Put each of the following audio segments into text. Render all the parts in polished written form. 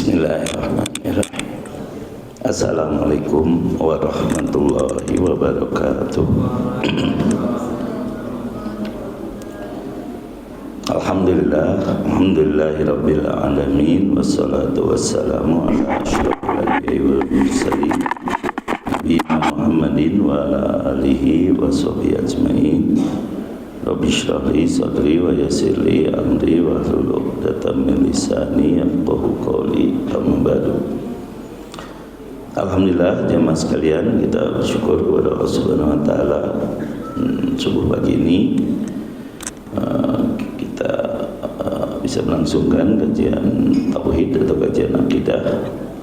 Bismillahirrahmanirrahim. Assalamualaikum warahmatullahi wabarakatuh. Alhamdulillahirabbil alamin wassalatu wassalamu ala asyrofil anbiya'i wal mursalin nabiyina Muhammadin wa ala alihi wa sahbihi ajmain. Rabbi shrah li sadri wa yassir li amri wa hlul 'uqdatam min lisani yafqahu qawli. Amma ba'du. Alhamdulillah jemaah sekalian, kita bersyukur kepada Allah Subhanahu wa taala subuh pagi ini kita bisa melangsungkan kajian tauhid atau kajian akidah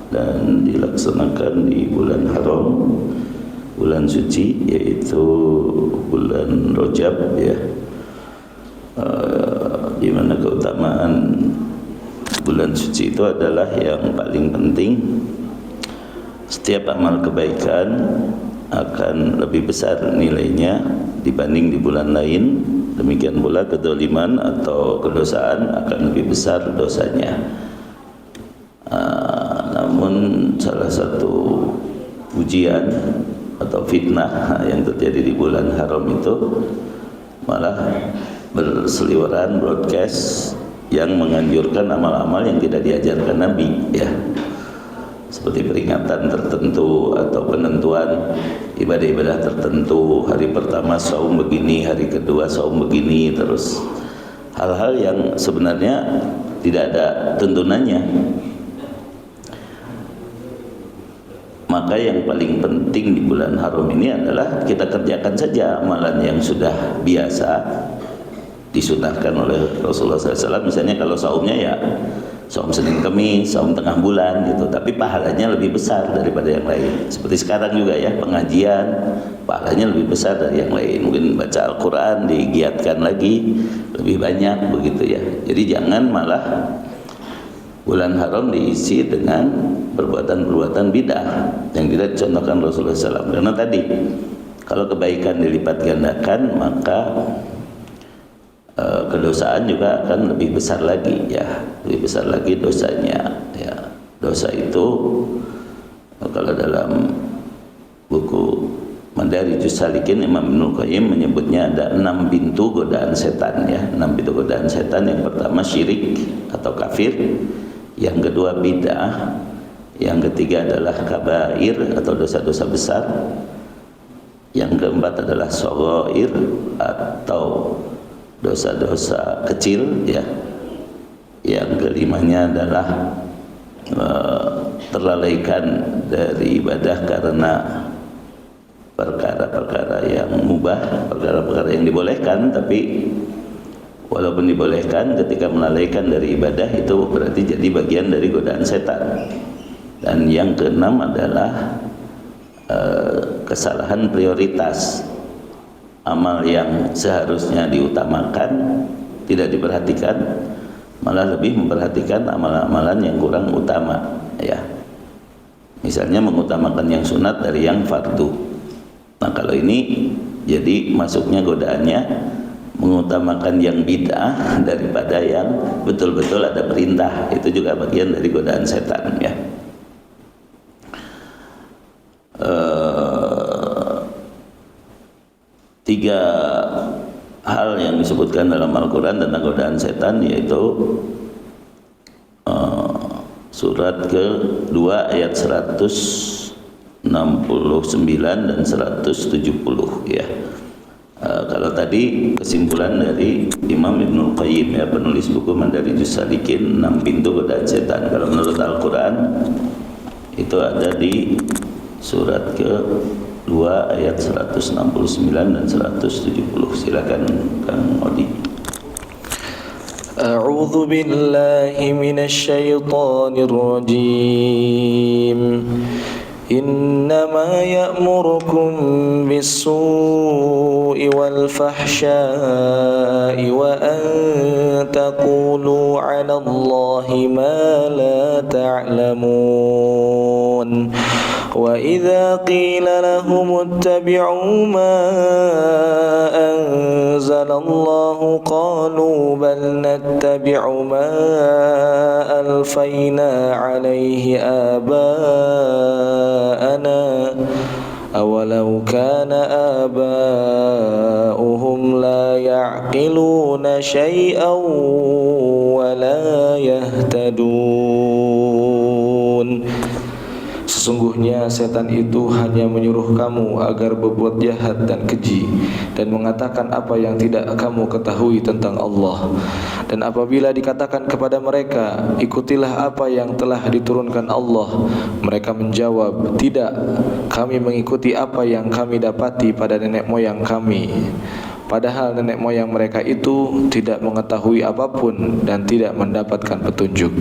dan dilaksanakan di bulan haram, bulan suci, yaitu bulan Rajab, ya, di mana keutamaan bulan suci itu adalah yang paling penting. Setiap amal kebaikan akan lebih besar nilainya dibanding di bulan lain. Demikian pula kedzaliman atau kedosaan akan lebih besar dosanya. Namun salah satu ujian atau fitnah yang terjadi di bulan haram itu malah berseliweran broadcast yang menganjurkan amal-amal yang tidak diajarkan Nabi, ya, seperti peringatan tertentu atau penentuan ibadah-ibadah tertentu. Hari pertama saum begini, hari kedua saum begini, terus hal-hal yang sebenarnya tidak ada tuntunannya. Maka yang paling penting di bulan haram ini adalah kita kerjakan saja amalan yang sudah biasa disunahkan oleh Rasulullah SAW. Misalnya kalau saumnya ya saum Senin Kemis, saum tengah bulan gitu, tapi pahalanya lebih besar daripada yang lain. Seperti sekarang juga ya, pengajian pahalanya lebih besar dari yang lain. Mungkin baca Al-Quran digiatkan lagi lebih banyak begitu ya. Jadi jangan malah bulan haram diisi dengan perbuatan-perbuatan bid'ah yang tidak dicontohkan Rasulullah SAW. Karena tadi kalau kebaikan dilipat gandakan, maka kedosaan juga akan lebih besar lagi, ya, lebih besar lagi dosanya, ya. Dosa itu kalau dalam buku Madarijus Salikin Imam Ibnu Qayyim menyebutnya ada 6 pintu godaan setan, ya, 6 pintu godaan setan. Yang pertama syirik atau kafir, yang kedua bid'ah, yang ketiga adalah kabair atau dosa-dosa besar, yang keempat adalah shaghair atau dosa-dosa kecil, ya, yang kelimanya adalah terlalaikan dari ibadah karena perkara-perkara yang mubah, perkara-perkara yang dibolehkan, tapi walaupun dibolehkan, ketika melalaikan dari ibadah itu berarti jadi bagian dari godaan setan. Dan yang keenam adalah kesalahan prioritas. Amal yang seharusnya diutamakan tidak diperhatikan, malah lebih memperhatikan amalan-amalan yang kurang utama, ya. Misalnya mengutamakan yang sunat dari yang fardu. Nah, kalau ini jadi masuknya godaannya mengutamakan yang bid'ah daripada yang betul-betul ada perintah. Itu juga bagian dari godaan setan, ya. Tiga hal yang disebutkan dalam Al-Quran tentang godaan setan, yaitu surat ke-2 ayat 169 dan 170, ya. Kalau tadi kesimpulan dari Imam Ibnu Qayyim, ya, penulis buku Madarijus Salikin, 6 pintu godaan setan. Kalau menurut Al-Quran itu ada di surat ke-2 ayat 169 dan 170. Silakan Kang Odi. A'udzu billahi minasy syaithanir rajim. إنما يأمركم بالسوء والفحشاء وأن تقولوا على الله ما لا تعلمون وإذا قيل لهم اتبعوا ما أنزل الله قالوا بل نتبع ما ألفينا عليه آباءنا أولو كان آباؤهم لا يعقلون شيئا ولا يهتدون. Sesungguhnya setan itu hanya menyuruh kamu agar berbuat jahat dan keji dan mengatakan apa yang tidak kamu ketahui tentang Allah. Dan apabila dikatakan kepada mereka, ikutilah apa yang telah diturunkan Allah, mereka menjawab, tidak, kami mengikuti apa yang kami dapati pada nenek moyang kami. Padahal nenek moyang mereka itu tidak mengetahui apapun dan tidak mendapatkan petunjuk.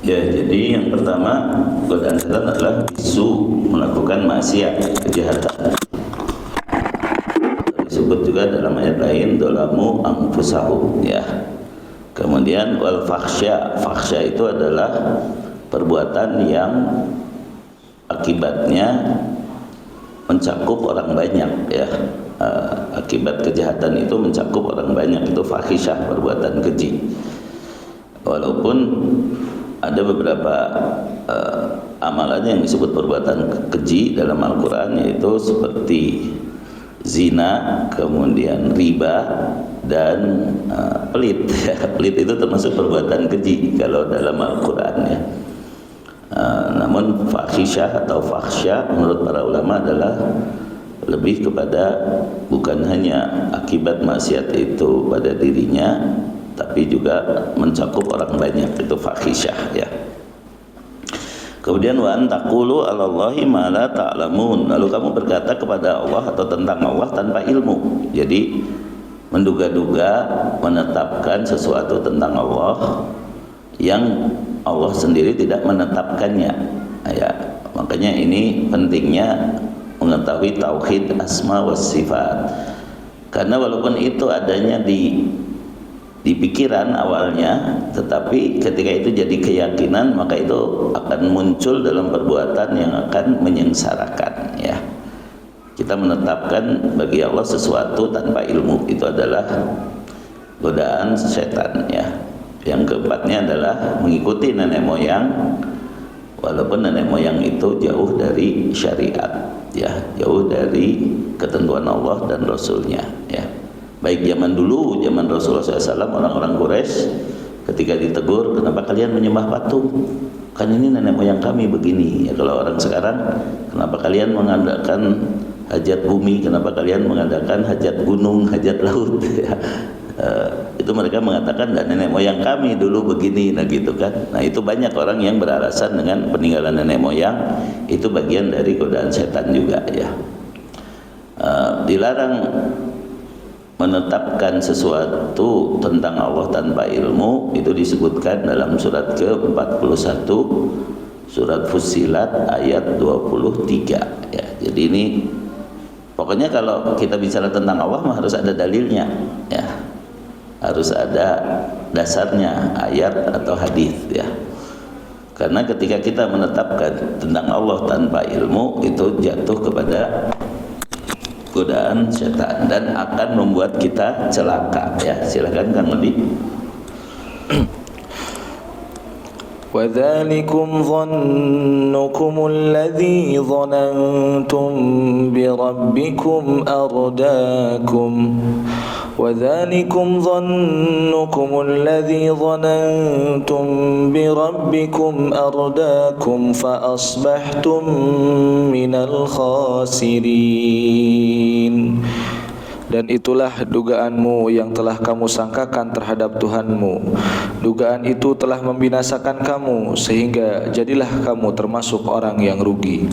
Ya, jadi yang pertama godaan setan adalah bisu, melakukan maksiat, kejahatan. Disebut juga dalam ayat lain dolamu anfusahum, ya. Kemudian wal fakhsya, fakhsya itu adalah perbuatan yang akibatnya mencakup orang banyak, ya. Akibat kejahatan itu mencakup orang banyak, itu fahisyah, perbuatan keji. Walaupun ada beberapa amalan yang disebut perbuatan keji dalam Al-Quran, yaitu seperti zina, kemudian riba, dan pelit. Pelit itu termasuk perbuatan keji kalau dalam Al-Quran, ya. Namun fahisyah atau fakhsya menurut para ulama adalah lebih kepada bukan hanya akibat maksiat itu pada dirinya, tapi juga mencakup orang banyak, itu fahisyah, ya. Kemudian wa antaqulu 'alallahi ma la ta'lamun, lalu kamu berkata kepada Allah atau tentang Allah tanpa ilmu. Jadi menduga-duga, menetapkan sesuatu tentang Allah yang Allah sendiri tidak menetapkannya, ya. Makanya ini pentingnya mengetahui tauhid asma was sifat, karena walaupun itu adanya di pikiran awalnya, tetapi ketika itu jadi keyakinan, maka itu akan muncul dalam perbuatan yang akan menyengsarakan, ya. Kita menetapkan bagi Allah sesuatu tanpa ilmu, itu adalah godaan setan, ya. Yang keempatnya adalah mengikuti nenek moyang, walaupun nenek moyang itu jauh dari syariat, ya, jauh dari ketentuan Allah dan Rasulnya, ya. Baik zaman dulu, zaman Rasulullah SAW, orang-orang Quraisy ketika ditegur, kenapa kalian menyembah patung? Kan ini nenek moyang kami begini, ya. Kalau orang sekarang, kenapa kalian mengadakan hajat bumi? Kenapa kalian mengadakan hajat gunung, hajat laut? Ya. Itu mereka mengatakan, dan nenek moyang kami dulu begini, nah gitu kan. Nah itu banyak orang yang beralasan dengan peninggalan nenek moyang, itu bagian dari godaan setan juga, ya. Dilarang menetapkan sesuatu tentang Allah tanpa ilmu, itu disebutkan dalam surat ke-41 surat Fussilat ayat 23, ya. Jadi ini pokoknya kalau kita bicara tentang Allah mah harus ada dalilnya, ya. Harus ada dasarnya, ayat atau hadis, ya. Karena ketika kita menetapkan tentang Allah tanpa ilmu, itu jatuh kepada godaan setan dan akan membuat kita celaka, ya. Silakan Kang Lodi. وَذَلِكُمْ ظَنُّكُمُ الَّذِي ظَنَنْتُمْ بِرَبِّكُمْ أَرْدَاكُمْ وَذَلِكُمْ ظَنُّكُمُ الَّذِي ظَنَنْتُمْ بِرَبِّكُمْ أَرْدَاكُمْ فَأَصْبَحْتُمْ مِنَ الْخَاسِرِينَ. Dan itulah dugaanmu yang telah kamu sangkakan terhadap Tuhanmu. Dugaan itu telah membinasakan kamu, sehingga jadilah kamu termasuk orang yang rugi.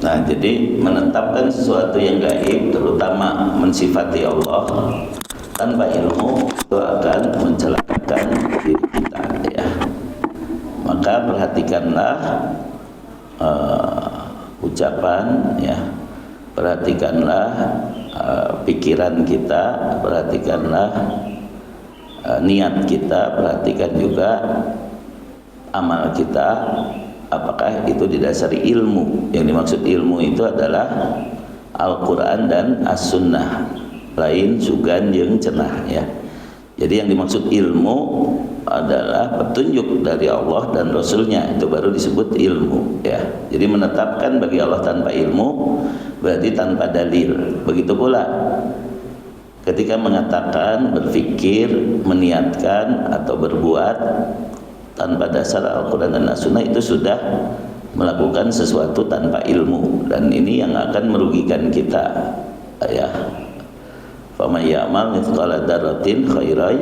Nah, jadi menetapkan sesuatu yang gaib, terutama mensifati Allah tanpa ilmu, itu akan mencelakakan diri kita, ya. Maka perhatikanlah ucapan, ya. Perhatikanlah pikiran kita, perhatikanlah niat kita, perhatikan juga amal kita, apakah itu didasari ilmu. Yang dimaksud ilmu itu adalah Al-Quran dan As-Sunnah, lain sugan jeung cenah ya. Jadi yang dimaksud ilmu adalah petunjuk dari Allah dan Rasulnya, itu baru disebut ilmu ya. Jadi menetapkan bagi Allah tanpa ilmu berarti tanpa dalil. Begitu pula ketika mengatakan, berfikir, meniatkan atau berbuat tanpa dasar Al-Quran dan As-Sunnah, itu sudah melakukan sesuatu tanpa ilmu, dan ini yang akan merugikan kita ya. Faman ya'mal mithqala dzarratin khairan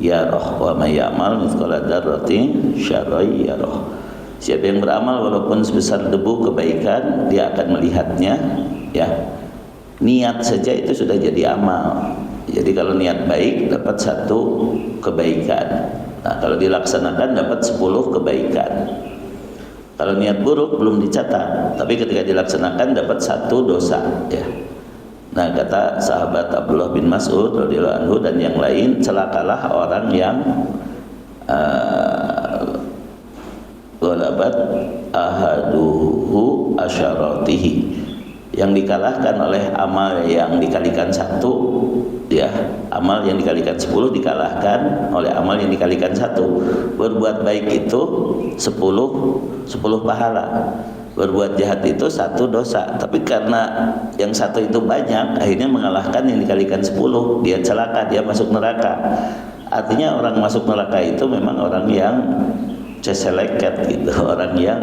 yarah wa may ya'mal mithqala dzarratin syarran yarah. Siapa yang beramal walaupun sebesar debu kebaikan, dia akan melihatnya ya. Niat saja itu sudah jadi amal. Jadi kalau niat baik dapat 1 kebaikan. Nah, kalau dilaksanakan dapat 10 kebaikan. Kalau niat buruk belum dicatat, tapi ketika dilaksanakan dapat 1 dosa ya. Nah, kata sahabat Abdullah bin Mas'ud radhiyallahu anhu dan yang lain, celakalah orang yang ghalabat ahaduhu asyaratihi, yang dikalahkan oleh amal yang dikalikan 1 ya. Amal yang dikalikan 10 dikalahkan oleh amal yang dikalikan 1. Berbuat baik itu 10 pahala, berbuat jahat itu 1 dosa. Tapi karena yang 1 itu banyak, akhirnya mengalahkan yang dikalikan 10. Dia celaka, dia masuk neraka. Artinya orang masuk neraka itu memang orang yang ceseleket gitu, orang yang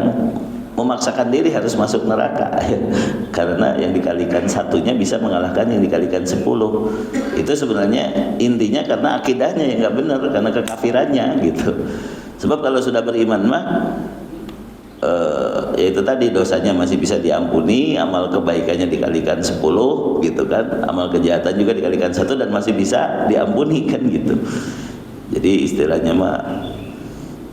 memaksakan diri harus masuk neraka karena yang dikalikan 1-nya bisa mengalahkan yang dikalikan 10. Itu sebenarnya intinya karena akidahnya yang nggak benar, karena kekafirannya gitu. Sebab kalau sudah beriman mah ya itu tadi, dosanya masih bisa diampuni, amal kebaikannya dikalikan 10 gitu kan, amal kejahatan juga dikalikan 1 dan masih bisa diampuni kan gitu. Jadi istilahnya mah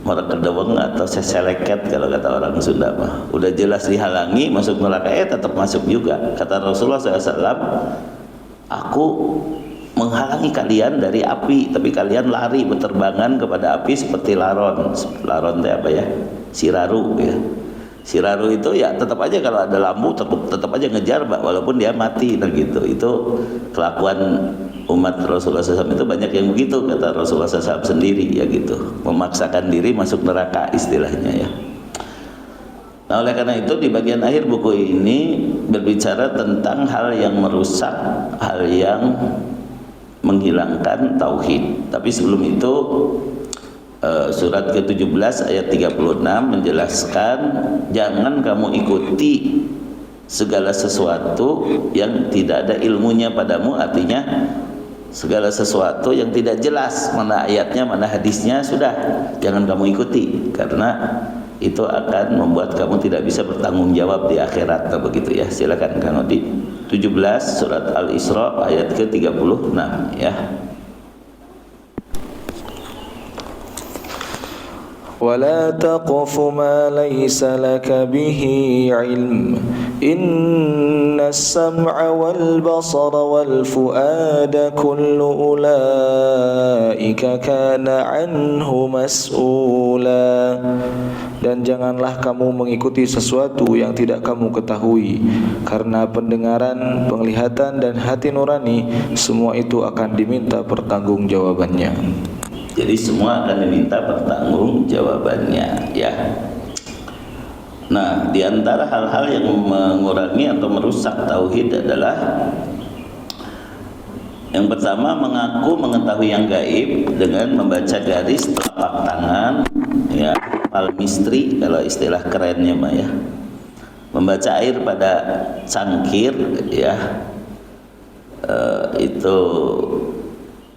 merekedeweng atau seseleket kalau kata orang Sunda mah. Udah jelas dihalangi masuk neraka, tetap masuk juga. Kata Rasulullah SAW, aku menghalangi kalian dari api, tapi kalian lari berterbangan kepada api seperti laron. Laron itu apa ya? Siraru ya. Siraru itu ya tetap aja kalau ada lampu tetap aja ngejar walaupun dia mati dan gitu. Itu kelakuan umat Rasulullah SAW itu banyak yang begitu, kata Rasulullah SAW sendiri ya gitu, memaksakan diri masuk neraka istilahnya ya. Nah oleh karena itu di bagian akhir buku ini berbicara tentang hal yang merusak, hal yang menghilangkan tauhid. Tapi sebelum itu surat ke-17 ayat 36 menjelaskan jangan kamu ikuti segala sesuatu yang tidak ada ilmunya padamu. Artinya segala sesuatu yang tidak jelas mana ayatnya, mana hadisnya, sudah jangan kamu ikuti, karena itu akan membuat kamu tidak bisa bertanggung jawab di akhirat. Begitu ya. Silakan Kang Odi. 17 surat Al-Isra ayat ke-36 ya. ولا تقف ما ليس لك به علم إن السمع والبصر والفؤاد كل أولئك كان عنه مسؤولا. Dan janganlah kamu mengikuti sesuatu yang tidak kamu ketahui, karena pendengaran, penglihatan dan hati nurani semua itu akan diminta pertanggungjawabannya. Jadi semua akan diminta pertanggungjawabannya ya. Nah, di antara hal-hal yang mengurangi atau merusak tauhid adalah yang pertama, mengaku mengetahui yang gaib dengan membaca garis telapak tangan ya, palmistry kalau istilah kerennya mah ya. Membaca air pada cangkir ya. Itu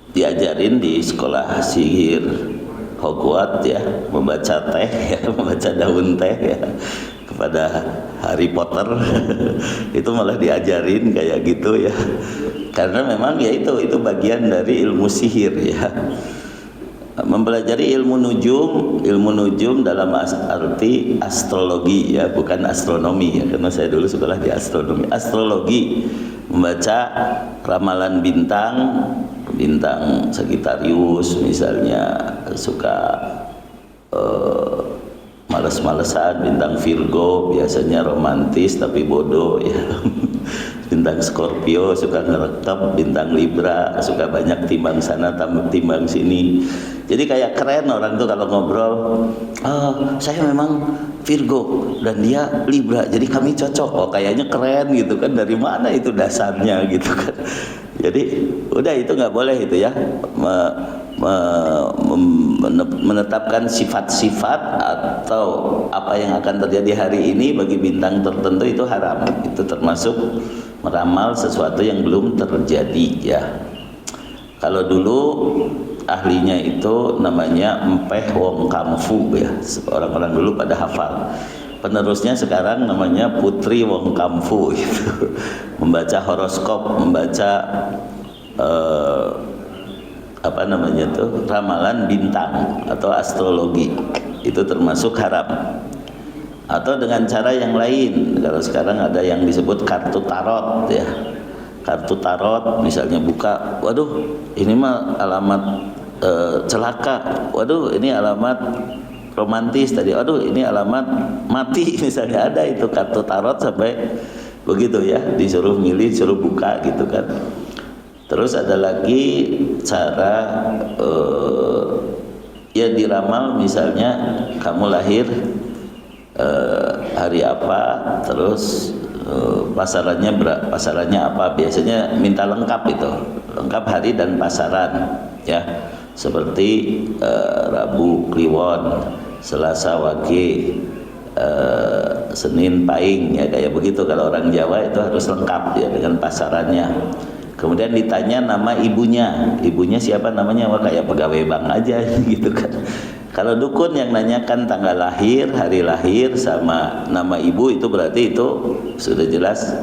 diajarin di sekolah sihir Hogwarts ya, membaca teh ya, membaca daun teh ya kepada Harry Potter itu malah diajarin kayak gitu ya, karena memang ya itu bagian dari ilmu sihir ya. Mempelajari ilmu nujum dalam arti astrologi ya, bukan astronomi ya, karena saya dulu sekolah di astronomi. Astrologi, membaca ramalan bintang Sagittarius misalnya, suka malah males-malesan. Bintang Virgo biasanya romantis tapi bodoh ya. Bintang Scorpio suka ngerekam. Bintang Libra suka banyak timbang sana timbang sini. Jadi kayak keren orang tuh kalau ngobrol, saya memang Virgo dan dia Libra, jadi kami cocok. Oh kayaknya keren gitu kan, dari mana itu dasarnya gitu kan. Jadi udah itu nggak boleh itu ya, menetapkan sifat-sifat atau apa yang akan terjadi hari ini bagi bintang tertentu itu haram. Itu termasuk meramal sesuatu yang belum terjadi ya. Kalau dulu ahlinya itu namanya Empeh Wong Kamfu ya, orang-orang dulu pada hafal. Penerusnya sekarang namanya Putri Wong Kamfu gitu. Membaca horoskop, membaca apa namanya tuh, ramalan bintang atau astrologi, itu termasuk haram. Atau dengan cara yang lain, kalau sekarang ada yang disebut kartu tarot ya. Kartu tarot misalnya buka, waduh ini mah alamat celaka, waduh ini alamat romantis tadi, waduh ini alamat mati misalnya. Ada itu kartu tarot sampai begitu ya, disuruh milih, disuruh buka gitu kan. Terus ada lagi cara ya diramal, misalnya kamu lahir hari apa, terus pasarannya apa, biasanya minta lengkap itu, lengkap hari dan pasaran ya, seperti Rabu Kliwon, Selasa Wage, Senin Paing ya, kayak begitu. Kalau orang Jawa itu harus lengkap ya dengan pasarannya. Kemudian ditanya nama ibunya siapa namanya, wah kayak pegawai bank aja gitu kan. Kalau dukun yang nanyakan tanggal lahir, hari lahir sama nama ibu, itu berarti itu sudah jelas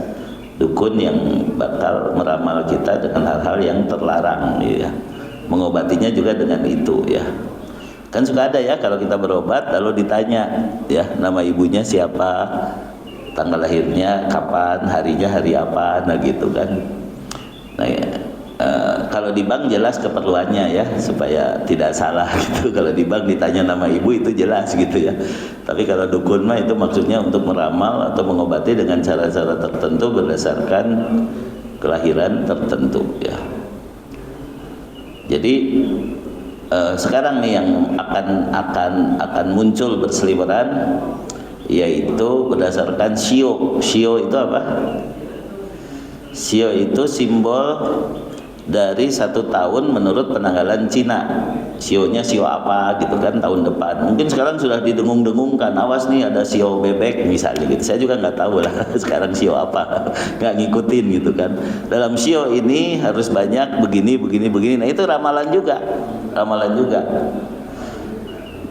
dukun yang bakal meramal kita dengan hal-hal yang terlarang ya. Mengobatinya juga dengan itu ya. Kan suka ada ya kalau kita berobat lalu ditanya ya nama ibunya siapa, tanggal lahirnya kapan, harinya hari apa, nah gitu kan. Nah ya, kalau di bank jelas keperluannya ya, supaya tidak salah gitu. Kalau di bank ditanya nama ibu itu jelas gitu ya. Tapi kalau dukun mah itu maksudnya untuk meramal atau mengobati dengan cara-cara tertentu berdasarkan kelahiran tertentu ya. Jadi sekarang nih yang akan muncul berseliweran, yaitu berdasarkan shio. Shio itu apa? Shio itu simbol dari 1 tahun menurut penanggalan Cina. Shio-nya shio apa gitu kan tahun depan. Mungkin sekarang sudah didengung-dengungkan, awas nih ada shio bebek misalnya gitu. Saya juga nggak tahu lah sekarang shio apa, nggak ngikutin gitu kan. Dalam shio ini harus banyak begini. Nah itu ramalan juga.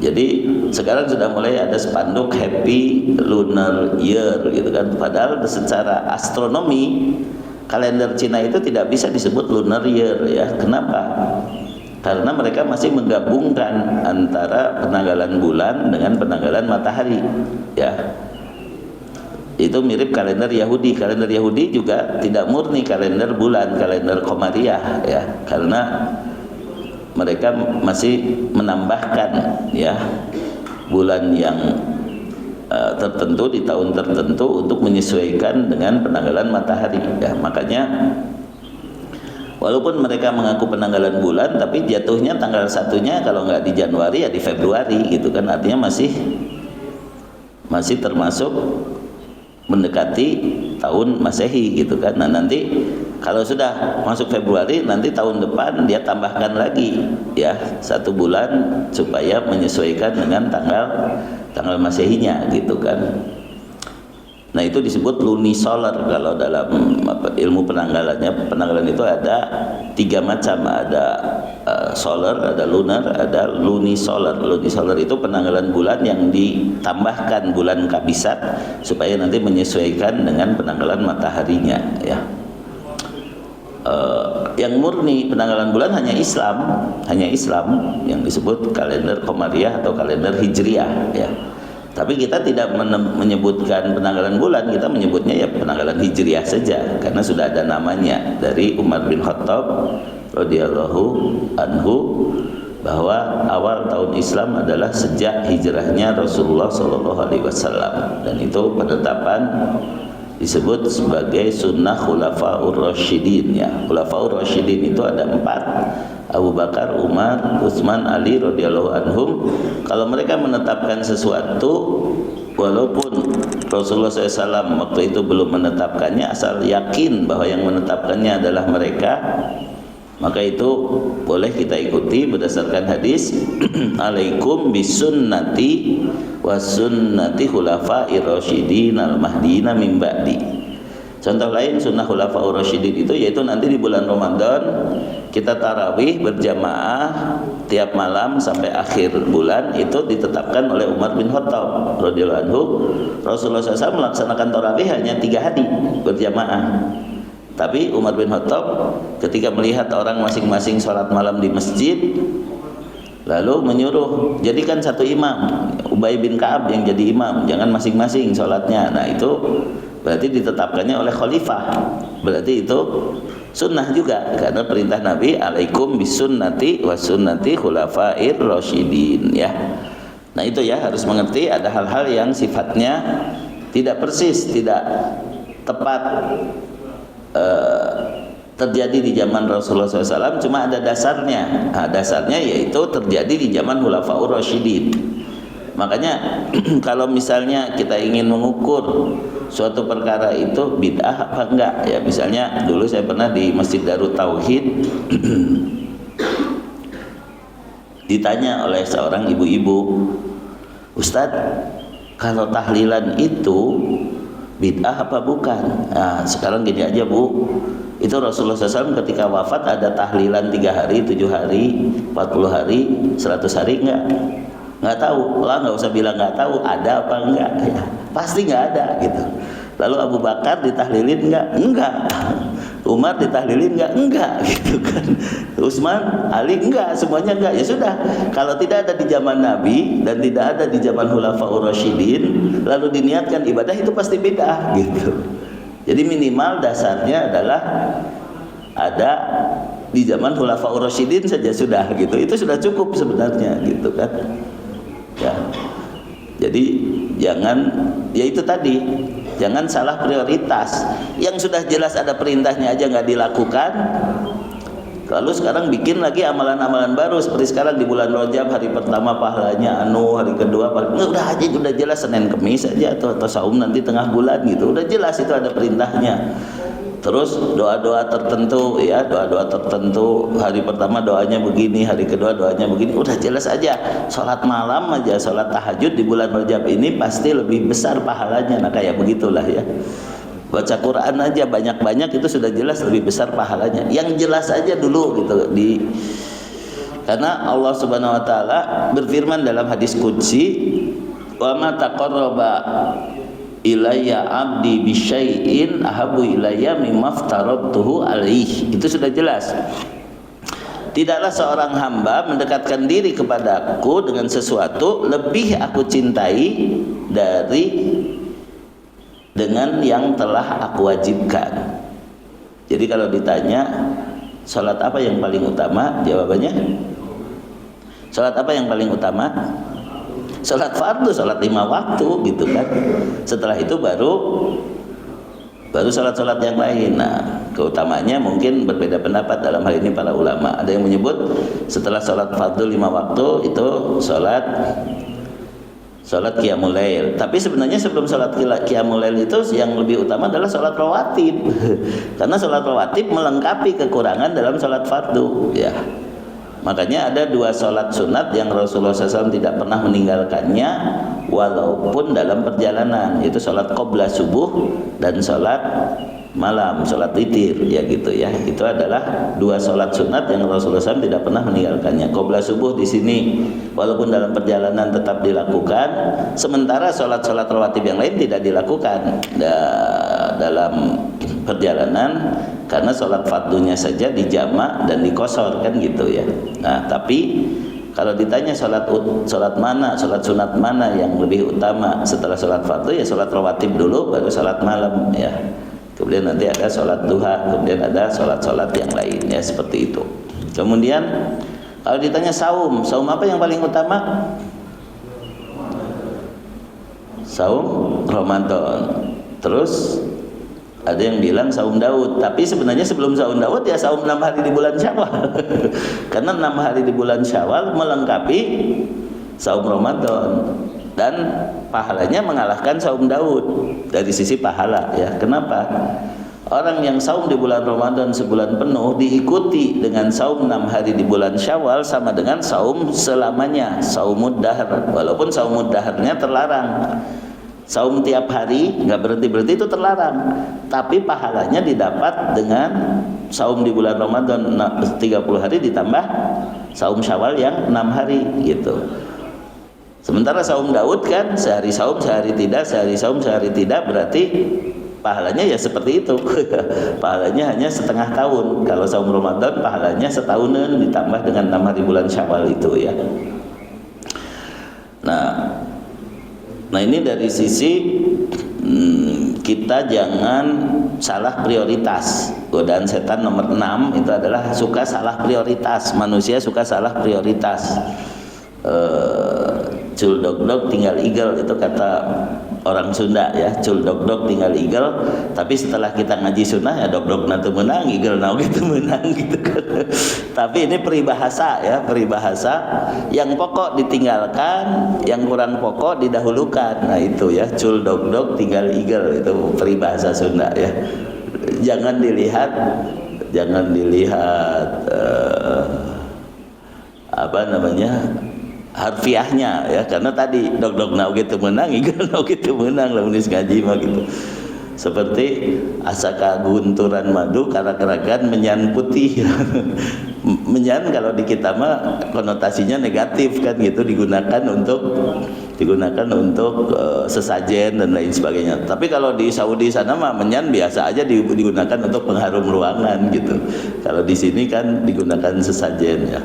Jadi sekarang sudah mulai ada spanduk Happy Lunar Year gitu kan. Padahal secara astronomi kalender Cina itu tidak bisa disebut lunar year ya. Kenapa? Karena mereka masih menggabungkan antara penanggalan bulan dengan penanggalan matahari ya. Itu mirip kalender Yahudi. Kalender Yahudi juga tidak murni kalender bulan, kalender Komariah ya, karena mereka masih menambahkan ya bulan yang tertentu di tahun tertentu untuk menyesuaikan dengan penanggalan matahari ya. Makanya walaupun mereka mengaku penanggalan bulan, tapi jatuhnya tanggal 1-nya kalau nggak di Januari ya di Februari gitu kan. Artinya masih termasuk mendekati tahun Masehi gitu kan. Nah nanti kalau sudah masuk Februari, nanti tahun depan dia tambahkan lagi ya 1 bulan supaya menyesuaikan dengan tanggal Masehinya gitu kan. Nah itu disebut lunisolar kalau dalam ilmu penanggalannya. Penanggalan itu ada 3 macam, ada solar, ada lunar, ada lunisolar. Lunisolar itu penanggalan bulan yang ditambahkan bulan kabisat supaya nanti menyesuaikan dengan penanggalan mataharinya ya. Yang murni penanggalan bulan hanya Islam yang disebut kalender Komariah atau kalender Hijriah ya. Tapi kita tidak menyebutkan penanggalan bulan, kita menyebutnya ya penanggalan Hijriah saja karena sudah ada namanya dari Umar bin Khattab radhiyallahu anhu bahwa awal tahun Islam adalah sejak hijrahnya Rasulullah SAW, dan itu penetapan disebut sebagai sunnah khulafaur rasyidin ya. Khulafaur rasyidin itu ada 4, Abu Bakar, Umar, Utsman, Ali radhiyallahu anhum. Kalau mereka menetapkan sesuatu walaupun Rasulullah SAW waktu itu belum menetapkannya, asal yakin bahwa yang menetapkannya adalah mereka, maka itu boleh kita ikuti berdasarkan hadis alaikum bisunnati wa sunnati khulafa'ir rasyidin al-mahdiyina min ba'di. Contoh lain sunnah khulafa'ur rasyidin itu yaitu nanti di bulan Ramadan kita tarawih berjamaah tiap malam sampai akhir bulan, itu ditetapkan oleh Umar bin Khattab radhiyallahu anhu. Rasulullah SAW melaksanakan tarawih hanya 3 hari berjamaah. Tapi Umar bin Khattab ketika melihat orang masing-masing sholat malam di masjid, lalu menyuruh jadikan satu imam, Ubay bin Ka'ab yang jadi imam, jangan masing-masing sholatnya. Nah itu berarti ditetapkannya oleh khalifah, berarti itu sunnah juga, karena perintah Nabi alaikum bisunnati wa sunnati khulafair rasyidin ya. Nah itu ya, harus mengerti ada hal-hal yang sifatnya tidak persis, tidak tepat terjadi di zaman Rasulullah SAW, cuma ada dasarnya. Nah, dasarnya yaitu terjadi di zaman Khulafaur Rasyidin. Makanya kalau misalnya kita ingin mengukur suatu perkara itu bid'ah apa enggak ya, misalnya dulu saya pernah di Masjid Darut Tauhid ditanya oleh seorang ibu-ibu, Ustadz, kalau tahlilan itu bid'ah apa bukan? Nah, sekarang gini aja Bu, itu Rasulullah SAW ketika wafat ada tahlilan 3 hari, 7 hari, 40 hari, 100 hari enggak? Enggak tahu. Lah enggak usah bilang enggak tahu, ada apa enggak ya, pasti enggak ada gitu. Lalu Abu Bakar ditahlilin enggak? Enggak. Umar ditahlilin enggak gitu kan. Utsman, Ali enggak, semuanya enggak. Ya sudah, kalau tidak ada di zaman Nabi dan tidak ada di zaman Khulafaur Rasyidin lalu diniatkan ibadah, itu pasti bid'ah gitu. Jadi minimal dasarnya adalah ada di zaman Khulafaur Rasyidin saja sudah gitu. Itu sudah cukup sebenarnya gitu kan. Ya. Jadi jangan, ya itu tadi, jangan salah prioritas. Yang sudah jelas ada perintahnya aja nggak dilakukan, lalu sekarang bikin lagi amalan-amalan baru seperti sekarang di bulan Rajab, hari pertama pahalanya hari kedua udah aja, udah jelas Senin Kemis aja atau saum nanti tengah bulan gitu, udah jelas itu ada perintahnya. Terus doa-doa tertentu ya, doa-doa tertentu, hari pertama doanya begini, hari kedua doanya begini, udah jelas aja. Sholat malam aja, sholat tahajud di bulan Rajab ini pasti lebih besar pahalanya. Nah kayak begitulah ya, baca Quran aja banyak-banyak itu sudah jelas lebih besar pahalanya. Yang jelas aja dulu gitu karena Allah Subhanahu wa taala berfirman dalam hadis qudsi, wa ma taqarraba ilayya abdi bisyai'in ahabu ilayya mimma aftaradtuhu alaih. Itu sudah jelas. Tidaklah seorang hamba mendekatkan diri kepadaku dengan sesuatu lebih aku cintai dari dengan yang telah aku wajibkan. Jadi kalau ditanya salat apa yang paling utama, jawabannya salat apa yang paling utama? Salat fardu, salat 5 waktu gitu kan. Setelah itu baru salat-salat yang lain. Nah, keutamanya mungkin berbeda pendapat dalam hal ini para ulama. Ada yang menyebut setelah salat fardu 5 waktu itu salat qiyamul lail. Tapi sebenarnya sebelum salat qiyamul lail itu yang lebih utama adalah salat rawatib. Karena salat rawatib melengkapi kekurangan dalam salat fardu ya. Makanya ada 2 sholat sunat yang Rasulullah SAW tidak pernah meninggalkannya walaupun dalam perjalanan, yaitu sholat qobla subuh dan sholat malam, sholat witir ya gitu ya. Itu adalah 2 sholat sunat yang Rasulullah SAW tidak pernah meninggalkannya. Qobla subuh di sini walaupun dalam perjalanan tetap dilakukan, sementara sholat-sholat rawatib yang lain tidak dilakukan dalam perjalanan, karena sholat fardunya saja dijamak dan dikosor kan gitu ya. Nah tapi kalau ditanya sholat mana, sholat sunat mana yang lebih utama setelah sholat fardu, ya sholat rawatib dulu baru sholat malam ya. Kemudian nanti ada sholat duha, kemudian ada sholat-sholat yang lain ya, seperti itu. Kemudian Kalau ditanya saum apa yang paling utama? Saum Ramadan. Terus ada yang bilang saum Daud, tapi sebenarnya sebelum saum Daud ya saum 6 hari di bulan Syawal. Karena 6 hari di bulan Syawal melengkapi saum Ramadan dan pahalanya mengalahkan saum Daud dari sisi pahala ya. Kenapa? Orang yang saum di bulan Ramadan sebulan penuh diikuti dengan saum 6 hari di bulan Syawal sama dengan saum selamanya, saumud dahr. Walaupun saumud dahrnya terlarang. Saum tiap hari nggak berhenti itu terlarang. Tapi pahalanya didapat dengan saum di bulan Ramadan 30 hari ditambah saum Syawal yang 6 hari gitu. Sementara saum Daud kan sehari saum sehari tidak, sehari saum sehari tidak, berarti pahalanya ya seperti itu. Pahalanya hanya setengah tahun. Kalau saum Ramadan pahalanya setahunan ditambah dengan 6 hari bulan Syawal itu ya. Nah ini dari sisi kita jangan salah prioritas. Godaan setan nomor 6 itu adalah suka salah prioritas. Manusia suka salah prioritas. Cul dog tinggal igel, itu kata orang Sunda ya, cul dog tinggal igel. Tapi setelah kita ngaji sunnah ya dog nanti menang, igel nau gitu menang gitu kan. Tapi ini peribahasa ya, peribahasa yang pokok ditinggalkan, yang kurang pokok didahulukan. Nah itu ya, cul dog tinggal igel, itu peribahasa Sunda ya. Jangan dilihat apa namanya, harfiahnya ya, karena tadi dog nau gitu menang, igel nau gitu menang, lamun ngaji mah gitu. Seperti asaka gunturan madu karak-karakan menyan putih. Menyan kalau di kita mah konotasinya negatif kan gitu, digunakan untuk sesajen dan lain sebagainya. Tapi kalau di Saudi sana mah menyan biasa aja digunakan untuk pengharum ruangan gitu. Kalau di sini kan digunakan sesajen ya.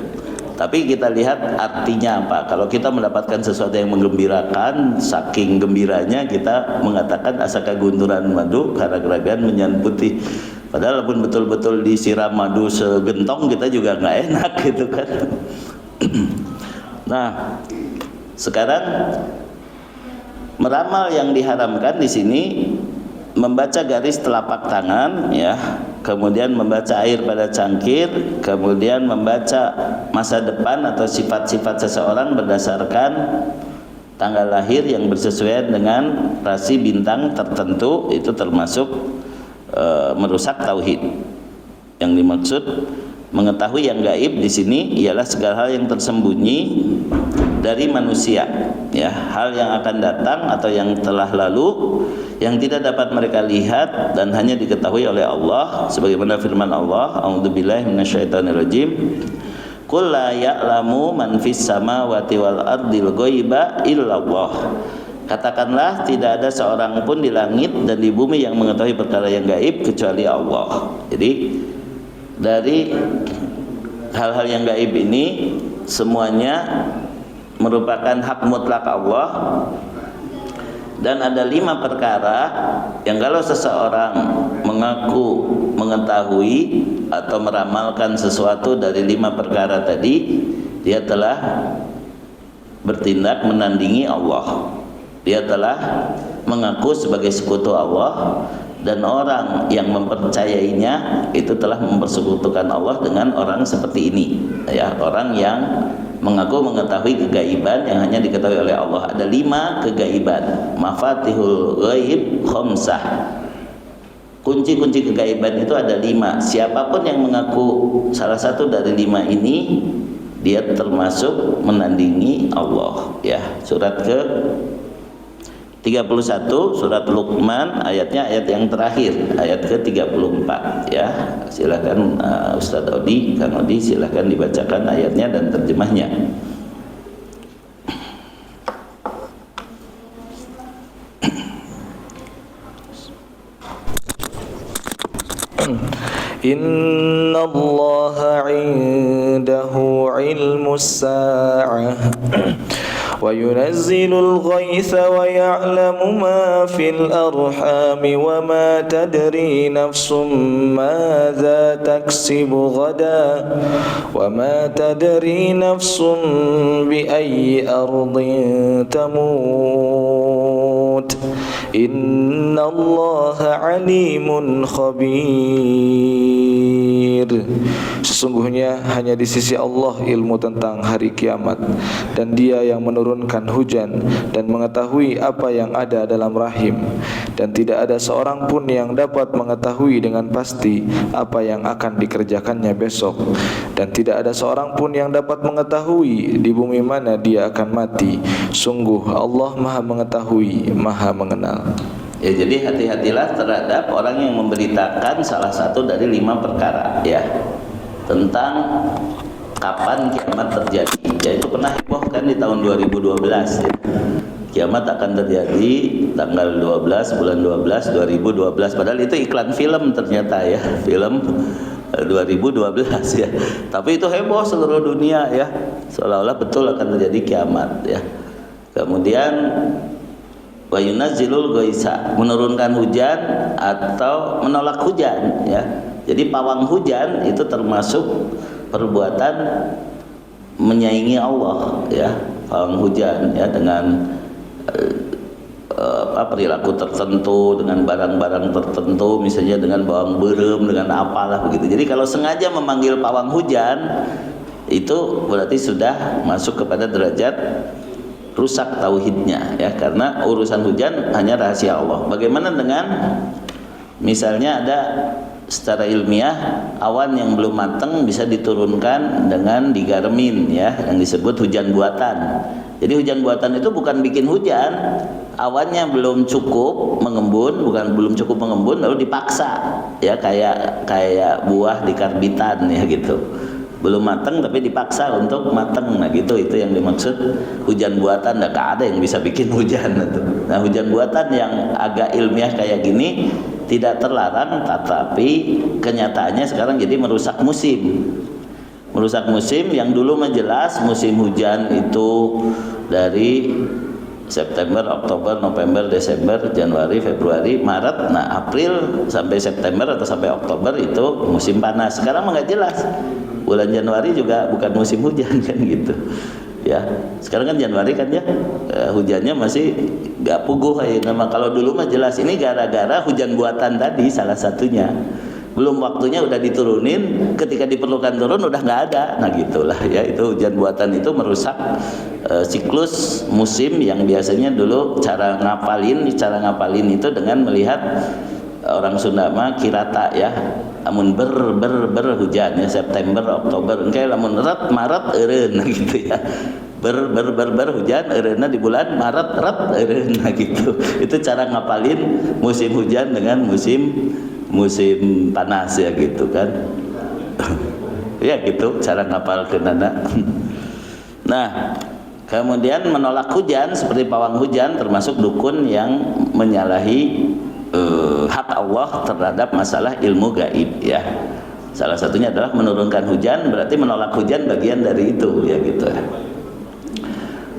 Tapi kita lihat artinya apa. Kalau kita mendapatkan sesuatu yang menggembirakan, saking gembiranya kita mengatakan asaka gunturan madu karak-karakan menyan putih. Padahal pun betul-betul disiram madu segentong kita juga nggak enak gitu kan. Nah, sekarang meramal yang diharamkan di sini membaca garis telapak tangan ya, kemudian membaca air pada cangkir, kemudian membaca masa depan atau sifat-sifat seseorang berdasarkan tanggal lahir yang bersesuaian dengan rasi bintang tertentu, itu termasuk merusak tauhid. Yang dimaksud mengetahui yang gaib di sini ialah segala hal yang tersembunyi dari manusia ya, hal yang akan datang atau yang telah lalu yang tidak dapat mereka lihat dan hanya diketahui oleh Allah, sebagaimana firman Allah, a'udzubillahi minasyaitonirrajim, qul la ya'lamu man fis samawati wal ardil ghaiba illallah. Katakanlah tidak ada seorang pun di langit dan di bumi yang mengetahui perkara yang gaib kecuali Allah. Jadi dari hal-hal yang gaib ini semuanya merupakan hak mutlak Allah. Dan ada 5 perkara yang kalau seseorang mengaku mengetahui atau meramalkan sesuatu dari 5 perkara tadi, dia telah bertindak menandingi Allah. Dia telah mengaku sebagai sekutu Allah, dan orang yang mempercayainya itu telah mempersekutukan Allah dengan orang seperti ini ya, orang yang mengaku mengetahui kegaiban yang hanya diketahui oleh Allah. Ada 5 kegaiban, mafatihul ghaib khamsah. Kunci-kunci kegaiban itu ada 5. Siapapun yang mengaku salah satu dari 5 ini, dia termasuk menandingi Allah ya. Surat ke 31 surat Luqman, ayatnya ayat yang terakhir, ayat ke-34 ya. Silakan Ustaz Odi, Kang Odi, silakan dibacakan ayatnya dan terjemahnya. Inna Allah 'indahu 'ilmus sa'ah وينزل الغيث ويعلم ما في الأرحام وما تدري نفس ماذا تكسب غدا وما تدري نفس بأي أرض تموت إن الله عليم خبير. Sesungguhnya hanya di sisi Allah ilmu tentang hari kiamat, dan Dia yang menurunkan hujan dan mengetahui apa yang ada dalam rahim, dan tidak ada seorang pun yang dapat mengetahui dengan pasti apa yang akan dikerjakannya besok, dan tidak ada seorang pun yang dapat mengetahui di bumi mana dia akan mati. Sungguh Allah Maha mengetahui, Maha mengenal. Ya, jadi hati-hatilah terhadap orang yang memberitakan salah satu dari 5 perkara ya, tentang kapan kiamat terjadi. Ya, itu pernah heboh kan di tahun 2012 ya. Kiamat akan terjadi tanggal 12 bulan 12 2012, padahal itu iklan film ternyata ya, film 2012 ya. Tapi itu heboh seluruh dunia ya, seolah-olah betul akan terjadi kiamat ya. Kemudian wa yunazzilul ghaitsa, menurunkan hujan atau menolak hujan ya. Jadi pawang hujan itu termasuk perbuatan menyaingi Allah ya. Pawang hujan ya, dengan perilaku tertentu, dengan barang-barang tertentu, misalnya dengan bawang berem, dengan apalah begitu. Jadi kalau sengaja memanggil pawang hujan, itu berarti sudah masuk kepada derajat rusak tauhidnya ya, karena urusan hujan hanya rahasia Allah. Bagaimana dengan misalnya ada secara ilmiah awan yang belum matang bisa diturunkan dengan digaremin ya, yang disebut hujan buatan. Jadi hujan buatan itu bukan bikin hujan, awannya belum cukup mengembun, belum cukup mengembun lalu dipaksa ya, kayak buah di karbitan ya gitu. Belum matang tapi dipaksa untuk matang. Nah gitu, itu yang dimaksud hujan buatan. Nggak ada yang bisa bikin hujan itu. Nah hujan buatan yang agak ilmiah kayak gini tidak terlarang, tetapi kenyataannya sekarang jadi merusak musim. Merusak musim yang dulu menjelas musim hujan itu dari September, Oktober, November, Desember, Januari, Februari, Maret, nah April sampai September atau sampai Oktober itu musim panas. Sekarang nggak jelas. Bulan Januari juga bukan musim hujan kan gitu. Ya, sekarang kan Januari kan ya, hujannya masih nggak puguh ya. Nama kalau dulu mah jelas, ini gara-gara hujan buatan tadi salah satunya. Belum waktunya udah diturunin, ketika diperlukan turun udah nggak ada. Nah gitulah ya, itu hujan buatan itu merusak siklus musim yang biasanya dulu cara ngapalin itu dengan melihat orang Sunda mah kirata ya, amun ber hujan ya September Oktober engke lamun ret Maret eureun gitu ya, ber hujan eureunna di bulan Maret ret eureun gitu. Itu cara ngapalin musim hujan dengan musim panas ya gitu kan. Ya gitu cara ngapalkeunana. Nah, kemudian menolak hujan seperti pawang hujan termasuk dukun yang menyalahi hak Allah terhadap masalah ilmu gaib ya. Salah satunya adalah menurunkan hujan, berarti menolak hujan bagian dari itu ya gitu.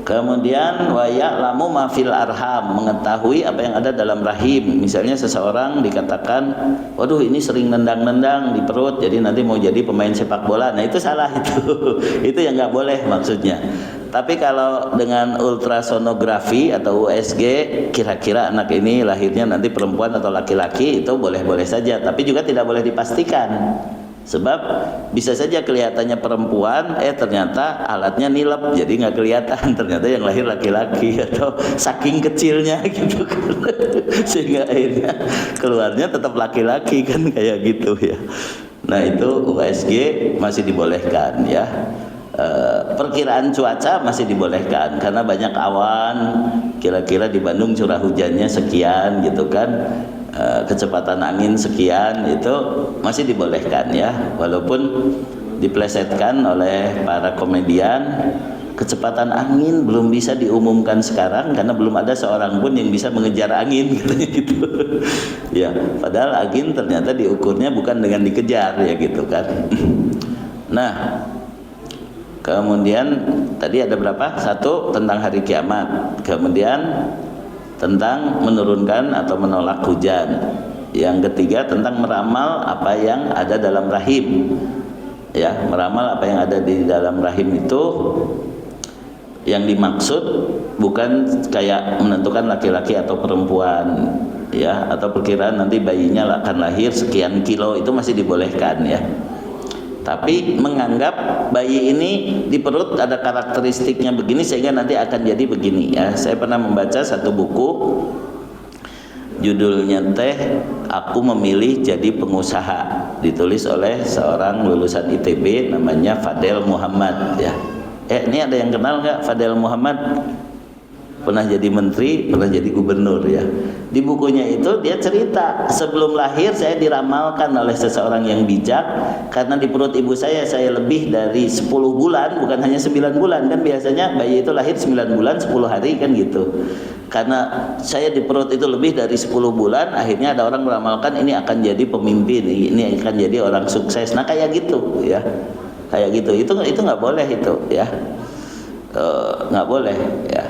Kemudian wa ya'lamu ma fil arham, mengetahui apa yang ada dalam rahim. Misalnya seseorang dikatakan, waduh ini sering nendang-nendang di perut, jadi nanti mau jadi pemain sepak bola. Nah itu salah itu. Itu yang nggak boleh maksudnya. Tapi kalau dengan ultrasonografi atau USG, kira-kira anak ini lahirnya nanti perempuan atau laki-laki, itu boleh-boleh saja. Tapi juga tidak boleh dipastikan. Sebab bisa saja kelihatannya perempuan, ternyata alatnya nilep, jadi nggak kelihatan. Ternyata yang lahir laki-laki, atau saking kecilnya gitu kan. Sehingga akhirnya keluarnya tetap laki-laki kan, kayak gitu ya. Nah itu USG masih dibolehkan ya. Perkiraan cuaca masih dibolehkan karena banyak awan, kira-kira di Bandung curah hujannya sekian gitu kan, kecepatan angin sekian, itu masih dibolehkan ya, walaupun diplesetkan oleh para komedian. Kecepatan angin belum bisa diumumkan sekarang karena belum ada seorang pun yang bisa mengejar angin katanya gitu. Ya, padahal angin ternyata diukurnya bukan dengan dikejar ya gitu kan. Nah, Kemudian tadi ada berapa? Satu, tentang hari kiamat. Kemudian tentang menurunkan atau menolak hujan. Yang ketiga tentang meramal apa yang ada dalam rahim. Ya, meramal apa yang ada di dalam rahim itu yang dimaksud bukan kayak menentukan laki-laki atau perempuan, ya, atau perkiraan nanti bayinya akan lahir sekian kilo, itu masih dibolehkan, ya. Tapi menganggap bayi ini di perut ada karakteristiknya begini sehingga nanti akan jadi begini, ya. Saya pernah membaca satu buku judulnya Aku Memilih Jadi Pengusaha, ditulis oleh seorang lulusan ITB namanya Fadel Muhammad, ya. Ini ada yang kenal nggak Fadel Muhammad? Pernah jadi menteri, pernah jadi gubernur, ya. Di bukunya itu dia cerita, sebelum lahir saya diramalkan oleh seseorang yang bijak, karena di perut ibu saya lebih dari 10 bulan, bukan hanya 9 bulan. Kan biasanya bayi itu lahir 9 bulan 10 hari kan gitu. Karena saya di perut itu lebih dari 10 bulan, akhirnya ada orang meramalkan ini akan jadi pemimpin, ini akan jadi orang sukses. Nah kayak gitu, ya. Kayak gitu. Itu nggak boleh itu, ya. Nggak boleh, ya.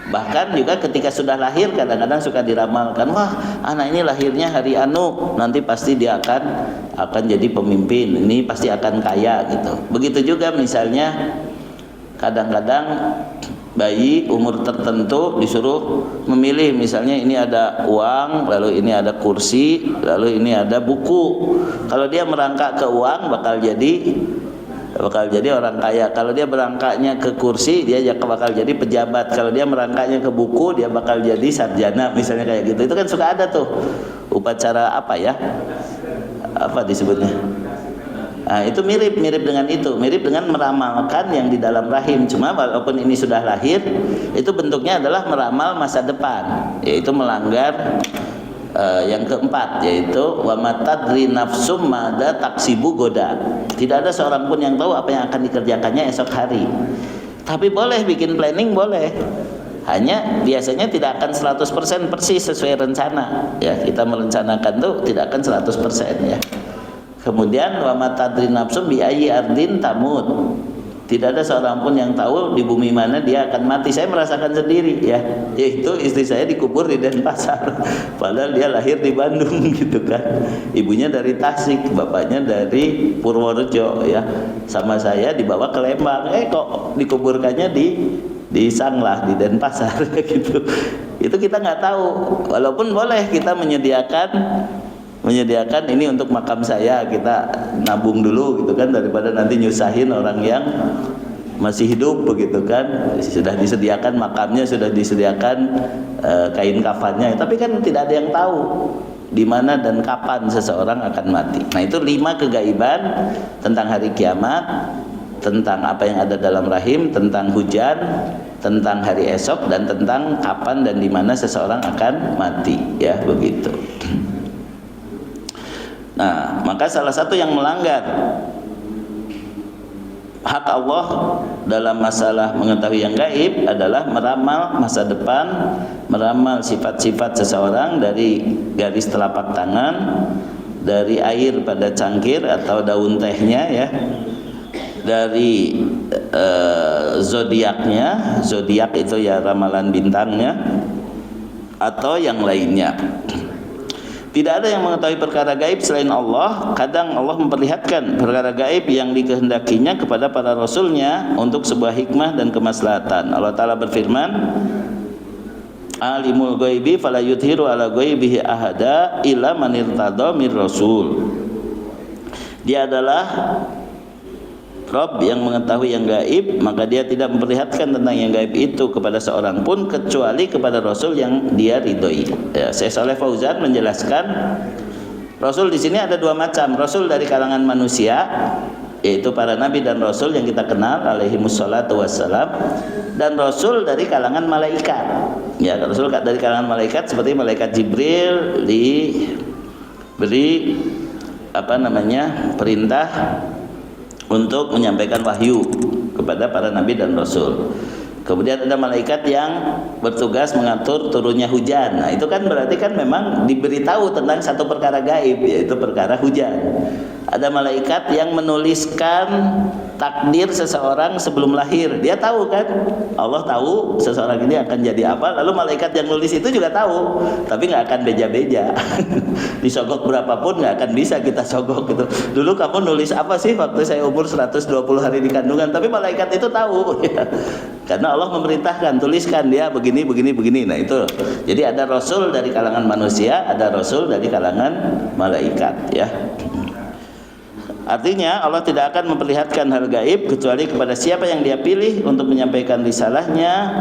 Bahkan juga ketika sudah lahir kadang-kadang suka diramalkan, wah anak ini lahirnya hari anu, nanti pasti dia akan jadi pemimpin, ini pasti akan kaya gitu. Begitu juga misalnya kadang-kadang bayi umur tertentu disuruh memilih, misalnya ini ada uang, lalu ini ada kursi, lalu ini ada buku. Kalau dia merangkak ke uang bakal jadi orang kaya. Kalau dia berangkaknya ke kursi, dia bakal jadi pejabat. Kalau dia merangkaknya ke buku, dia bakal jadi sarjana, misalnya kayak gitu. Itu kan suka ada tuh upacara apa ya? Apa disebutnya? Nah, itu mirip dengan itu, mirip dengan meramalkan yang di dalam rahim. Cuma walaupun ini sudah lahir, itu bentuknya adalah meramal masa depan, yaitu melanggar yang keempat, yaitu wa matadri nafsum mada taksibu goda. Tidak ada seorang pun yang tahu apa yang akan dikerjakannya esok hari. Tapi boleh bikin planning, boleh. Hanya biasanya tidak akan 100% persis sesuai rencana, ya. Kita merencanakan tuh tidak akan 100%, ya. Kemudian wa matadri nafsum bi ayyi ardin tamut. Tidak ada seorang pun yang tahu di bumi mana dia akan mati. Saya merasakan sendiri, ya. Yaitu istri saya dikubur di Denpasar, padahal dia lahir di Bandung gitu kan. Ibunya dari Tasik, bapaknya dari Purworejo, ya. Sama saya dibawa ke Lembang. Kok dikuburkannya di Sanglah, di Denpasar gitu. Itu kita nggak tahu. Walaupun boleh kita menyediakan ini untuk makam saya, kita nabung dulu gitu kan, daripada nanti nyusahin orang yang masih hidup begitu kan. Sudah disediakan makamnya, sudah disediakan kain kafannya, tapi kan tidak ada yang tahu di mana dan kapan seseorang akan mati. Nah, itu 5 kegaiban tentang hari kiamat, tentang apa yang ada dalam rahim, tentang hujan, tentang hari esok, dan tentang kapan dan di mana seseorang akan mati, ya, begitu. Nah, maka salah satu yang melanggar hak Allah dalam masalah mengetahui yang gaib adalah meramal masa depan, meramal sifat-sifat seseorang dari garis telapak tangan, dari air pada cangkir atau daun tehnya, ya, dari zodiaknya, zodiak itu ya ramalan bintangnya, atau yang lainnya. Tidak ada yang mengetahui perkara gaib selain Allah. Kadang Allah memperlihatkan perkara gaib yang dikehendakinya kepada para rasulnya untuk sebuah hikmah dan kemaslahatan. Allah Ta'ala berfirman, Alimul ghaibi fala yudhiru ala ghaibihi ahada illa man irtada mir rasul. Dia adalah Rabb yang mengetahui yang gaib, maka dia tidak memperlihatkan tentang yang gaib itu kepada seorang pun kecuali kepada Rasul yang dia ridhoi. Ya, Syekh Shalih Fauzan menjelaskan, Rasul di sini ada 2 macam. Rasul dari kalangan manusia, yaitu para nabi dan rasul yang kita kenal alaihimussalatu wassalam, dan Rasul dari kalangan malaikat. Ya, Rasul dari kalangan malaikat seperti malaikat Jibril diberi perintah untuk menyampaikan wahyu kepada para nabi dan rasul. Kemudian ada malaikat yang bertugas mengatur turunnya hujan. Nah, itu kan berarti kan memang diberitahu tentang satu perkara gaib, yaitu perkara hujan. Ada malaikat yang menuliskan takdir seseorang sebelum lahir. Dia tahu kan, Allah tahu seseorang ini akan jadi apa. Lalu malaikat yang nulis itu juga tahu, tapi nggak akan beja-beja. Disogok berapapun nggak akan bisa kita sogok gitu. Dulu kamu nulis apa sih waktu saya umur 120 hari di kandungan, tapi malaikat itu tahu. Karena Allah memerintahkan, tuliskan dia begini, begini, begini. Nah itu. Jadi ada rasul dari kalangan manusia, ada rasul dari kalangan malaikat, ya. Artinya Allah tidak akan memperlihatkan hal gaib kecuali kepada siapa yang dia pilih untuk menyampaikan risalahnya,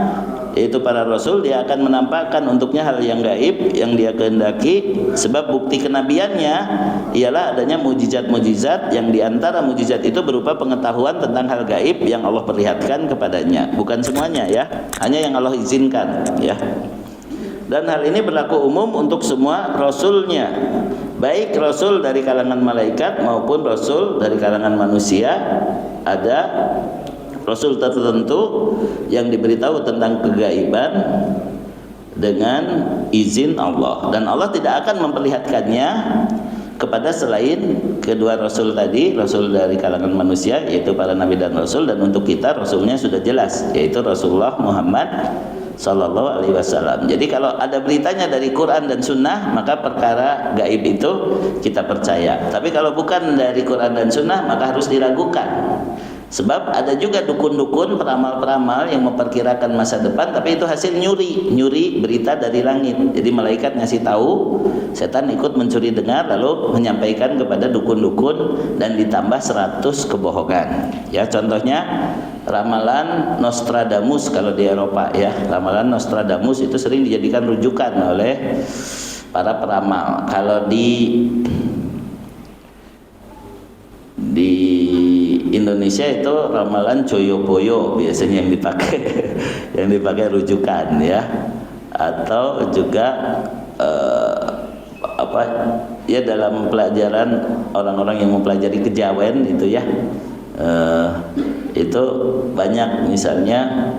yaitu para rasul. Dia akan menampakkan untuknya hal yang gaib yang dia kehendaki. Sebab bukti kenabiannya ialah adanya mujizat-mujizat yang diantara mujizat itu berupa pengetahuan tentang hal gaib yang Allah perlihatkan kepadanya. Bukan semuanya ya, hanya yang Allah izinkan ya. Dan hal ini berlaku umum untuk semua rasulnya, baik rasul dari kalangan malaikat maupun rasul dari kalangan manusia. Ada rasul tertentu yang diberitahu tentang kegaiban dengan izin Allah, dan Allah tidak akan memperlihatkannya kepada selain kedua rasul tadi, rasul dari kalangan manusia yaitu para nabi dan rasul. Dan untuk kita rasulnya sudah jelas, yaitu Rasulullah Muhammad Sallallahu Alaihi Wasallam. Jadi kalau ada beritanya dari Quran dan Sunnah, maka perkara gaib itu kita percaya. Tapi kalau bukan dari Quran dan Sunnah, maka harus diragukan. Sebab ada juga dukun-dukun, peramal-peramal yang memperkirakan masa depan, tapi itu hasil nyuri berita dari langit. Jadi malaikat ngasih tahu, setan ikut mencuri dengar lalu menyampaikan kepada dukun-dukun, dan ditambah 100 kebohongan. Ya, contohnya ramalan Nostradamus kalau di Eropa ya. Ramalan Nostradamus itu sering dijadikan rujukan oleh para peramal. Kalau di Indonesia itu ramalan Joyoboyo biasanya yang dipakai rujukan ya. Atau juga ya dalam pelajaran orang-orang yang mempelajari kejawen itu ya. Itu banyak misalnya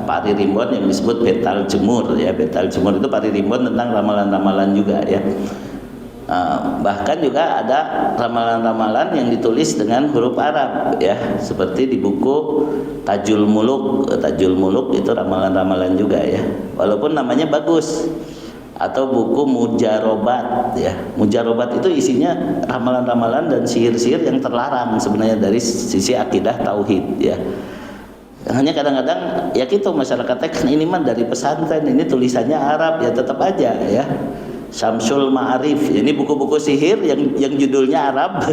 pari rimbon yang disebut betal jemur ya. Betal jemur itu pari rimbon tentang ramalan-ramalan juga ya. Bahkan juga ada ramalan-ramalan yang ditulis dengan huruf Arab ya, seperti di buku Tajul Muluk. Tajul Muluk itu ramalan-ramalan juga ya, walaupun namanya bagus. Atau buku Mujarobat ya. Mujarobat itu isinya ramalan-ramalan dan sihir-sihir yang terlarang sebenarnya dari sisi akidah tauhid ya. Hanya kadang-kadang ya gitu, masyarakatnya kan ini mah dari pesantren, ini tulisannya Arab ya, tetap aja ya. Syamsul Ma'arif, ini buku-buku sihir yang judulnya Arab.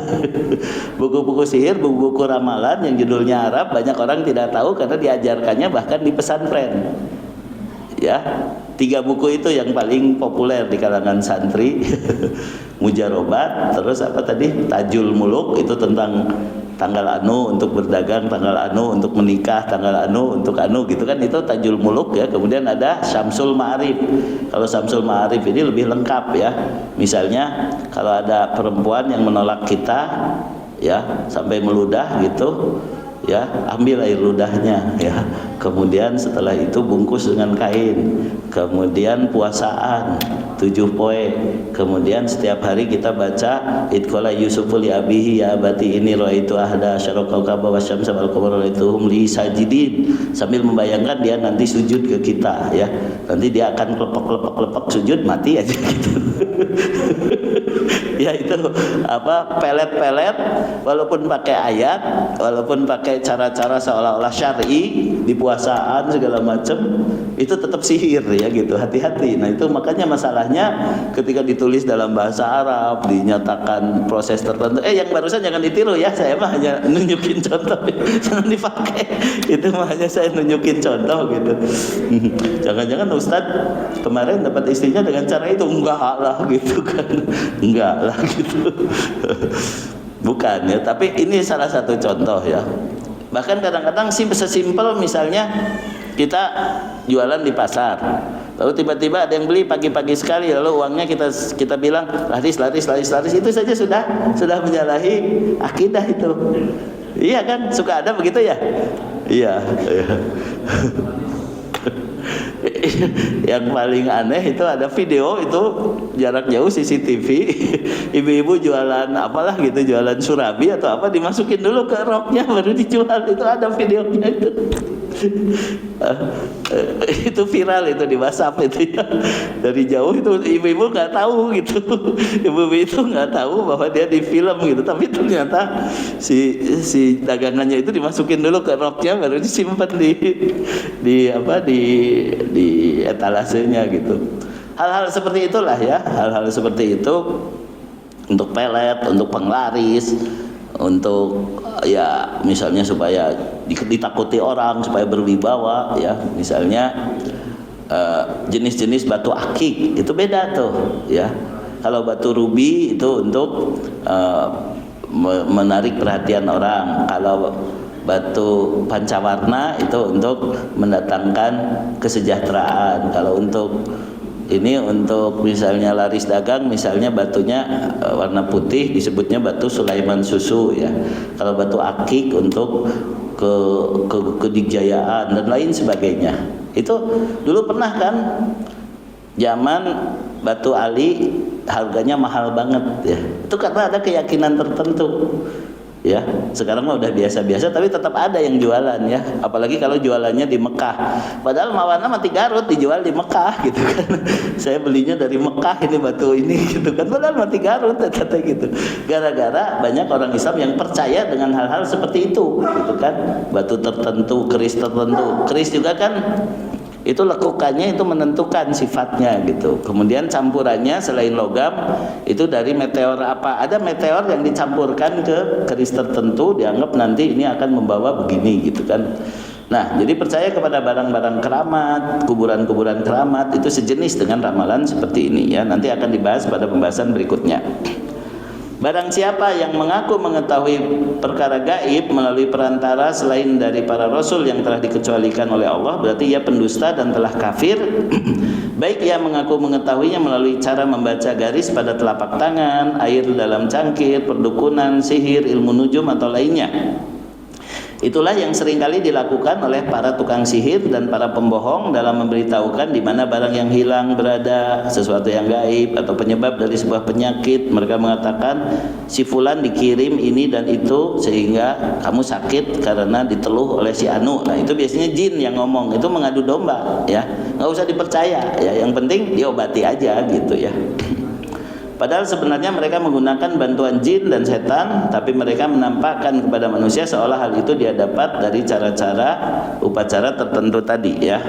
Buku-buku sihir, buku-buku ramalan yang judulnya Arab, banyak orang tidak tahu karena diajarkannya bahkan di pesantren. Ya, 3 buku itu yang paling populer di kalangan santri. Mujarobat, terus apa tadi? Tajul Muluk itu tentang tanggal anu untuk berdagang, tanggal anu untuk menikah, tanggal anu untuk anu gitu kan, itu Tajul Muluk ya. Kemudian ada Syamsul Ma'arif. Kalau Syamsul Ma'arif ini lebih lengkap ya. Misalnya kalau ada perempuan yang menolak kita ya sampai meludah gitu ya, ambil air ludahnya ya. Kemudian setelah itu bungkus dengan kain. Kemudian puasaan 7 poe. Kemudian setiap hari kita baca idqala Yusufu li abihi ya abati ini ra'aitu ahada asyara kawkaba wasyamsa wal qamara ra'aituhum li sajidin, sambil membayangkan dia nanti sujud ke kita ya. Nanti dia akan kelepek sujud, mati aja gitu. Ya itu pelet-pelet, walaupun pakai ayat, walaupun pakai cara-cara seolah-olah syar'i di puasaan segala macam, itu tetap sihir ya gitu. Hati-hati. Nah itu makanya masalahnya ketika ditulis dalam bahasa Arab, dinyatakan proses tertentu. Yang barusan jangan ditiru ya, saya mah hanya nunjukin contoh, jangan dipakai. Itu mah hanya saya nunjukin contoh gitu. Jangan-jangan Ustadz kemarin dapat istrinya dengan cara itu, enggak lah gitu kan, enggak lah gitu. Bukan ya, tapi ini salah satu contoh ya. Bahkan kadang-kadang sesimpel misalnya kita jualan di pasar, lalu tiba-tiba ada yang beli pagi-pagi sekali, lalu uangnya kita bilang laris, itu saja sudah menyalahi akidah itu. Iya kan, suka ada begitu ya? Iya. yang paling aneh itu ada video itu jarak jauh CCTV, ibu-ibu jualan apalah gitu, jualan surabi atau apa, dimasukin dulu ke roknya baru dijual. Itu ada videonya itu. Itu viral itu di WhatsApp itu ya. Dari jauh itu ibu-ibu nggak tahu gitu, ibu-ibu itu nggak tahu bahwa dia di film gitu, tapi ternyata si dagangannya itu dimasukin dulu ke roknya baru disimpan di etalasenya gitu. Hal-hal seperti itulah ya, hal-hal seperti itu untuk pelet, untuk penglaris, untuk ya misalnya supaya ditakuti orang, supaya berwibawa ya. Misalnya jenis-jenis batu akik itu beda tuh ya. Kalau batu rubi itu untuk menarik perhatian orang. Kalau batu pancawarna itu untuk mendatangkan kesejahteraan. Kalau untuk ini untuk misalnya laris dagang, misalnya batunya warna putih disebutnya batu Sulaiman susu ya. Kalau batu akik untuk kedikjayaan dan lain sebagainya. Itu dulu pernah kan zaman batu ali harganya mahal banget ya. Itu karena ada keyakinan tertentu. Ya, sekarang mah udah biasa-biasa tapi tetap ada yang jualan ya. Apalagi kalau jualannya di Mekah. Padahal mawana mati Garut dijual di Mekah gitu kan. Saya belinya dari Mekah ini batu ini gitu kan. Padahal mati Garut kata gitu. Gara-gara banyak orang Islam yang percaya dengan hal-hal seperti itu gitu kan. Batu tertentu, keris tertentu. Keris juga kan itu lekukannya itu menentukan sifatnya gitu. Kemudian campurannya selain logam itu dari meteor apa, ada meteor yang dicampurkan ke keris tertentu, dianggap nanti ini akan membawa begini gitu kan. Nah, jadi percaya kepada barang-barang keramat, kuburan-kuburan keramat itu sejenis dengan ramalan seperti ini ya. Nanti akan dibahas pada pembahasan berikutnya. Barang siapa yang mengaku mengetahui perkara gaib melalui perantara selain dari para rasul yang telah dikecualikan oleh Allah, berarti ia pendusta dan telah kafir. Baik ia mengaku mengetahuinya melalui cara membaca garis pada telapak tangan, air dalam cangkir, perdukunan, sihir, ilmu nujum atau lainnya. Itulah yang seringkali dilakukan oleh para tukang sihir dan para pembohong dalam memberitahukan di mana barang yang hilang berada, sesuatu yang gaib atau penyebab dari sebuah penyakit. Mereka mengatakan si fulan dikirim ini dan itu sehingga kamu sakit karena diteluh oleh si anu. Nah, itu biasanya jin yang ngomong, itu mengadu domba ya. Nggak usah dipercaya ya, yang penting diobati aja gitu ya. Padahal sebenarnya mereka menggunakan bantuan jin dan setan, tapi mereka menampakkan kepada manusia seolah hal itu dia dapat dari cara-cara upacara tertentu tadi ya.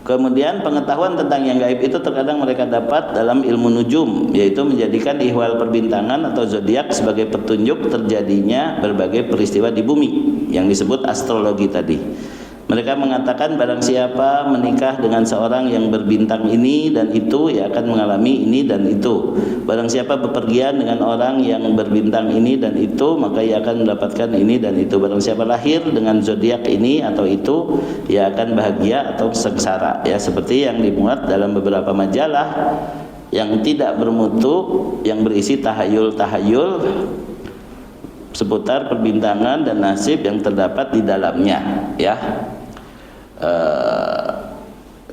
Kemudian pengetahuan tentang yang gaib itu terkadang mereka dapat dalam ilmu nujum, yaitu menjadikan ihwal perbintangan atau zodiak sebagai petunjuk terjadinya berbagai peristiwa di bumi yang disebut astrologi tadi. Mereka mengatakan barang siapa menikah dengan seorang yang berbintang ini dan itu, ia akan mengalami ini dan itu. Barang siapa bepergian dengan orang yang berbintang ini dan itu, maka ia akan mendapatkan ini dan itu. Barang siapa lahir dengan zodiak ini atau itu, ia akan bahagia atau sengsara. Ya, seperti yang dimuat dalam beberapa majalah yang tidak bermutu, yang berisi tahayul-tahayul seputar perbintangan dan nasib yang terdapat di dalamnya, ya.